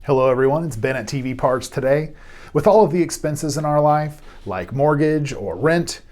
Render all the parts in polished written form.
Hello everyone, it's Ben at TV Parts Today. With all of the expenses in our life, like mortgage or rent,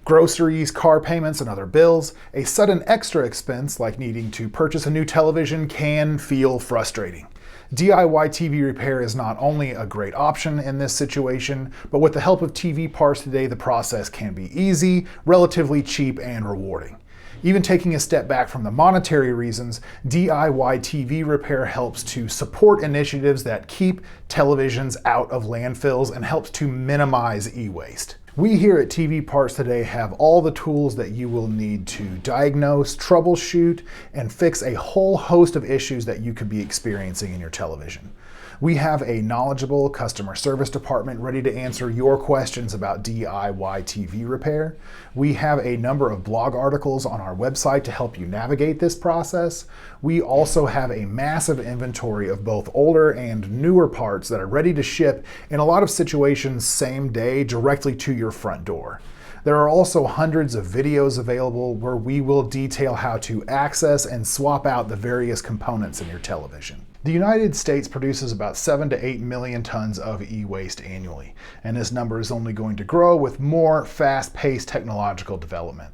groceries, car payments, and other bills, a sudden extra expense like needing to purchase a new television can feel frustrating. DIY TV repair is not only a great option in this situation, but with the help of TV Parts Today, the process can be easy, relatively cheap, and rewarding. Even taking a step back from the monetary reasons, DIY TV repair helps to support initiatives that keep televisions out of landfills and helps to minimize e-waste. We here at TV Parts Today have all the tools that you will need to diagnose, troubleshoot, and fix a whole host of issues that you could be experiencing in your television. We have a knowledgeable customer service department ready to answer your questions about DIY TV repair. We have a number of blog articles on our website to help you navigate this process. We also have a massive inventory of both older and newer parts that are ready to ship, in a lot of situations same day, directly to your front door. There are also hundreds of videos available where we will detail how to access and swap out the various components in your television. The United States produces about 7 to 8 million tons of e-waste annually, and this number is only going to grow with more fast-paced technological development.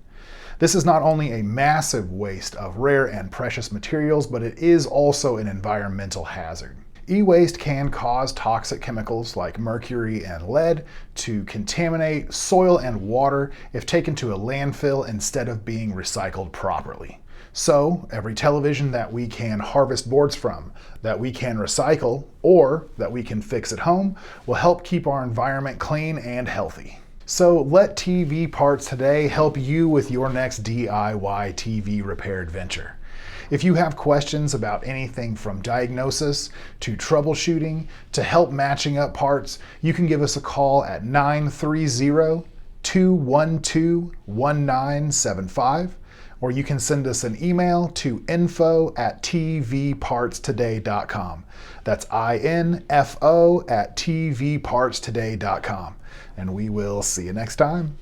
This is not only a massive waste of rare and precious materials, but it is also an environmental hazard. E-waste can cause toxic chemicals like mercury and lead to contaminate soil and water if taken to a landfill instead of being recycled properly. So, every television that we can harvest boards from, that we can recycle, or that we can fix at home will help keep our environment clean and healthy. So let TV Parts Today help you with your next DIY TV repair adventure. If you have questions about anything from diagnosis to troubleshooting to help matching up parts, you can give us a call at 930-212-1975. Or you can send us an email to info@tvpartstoday.com. That's info@tvpartstoday.com. And we will see you next time.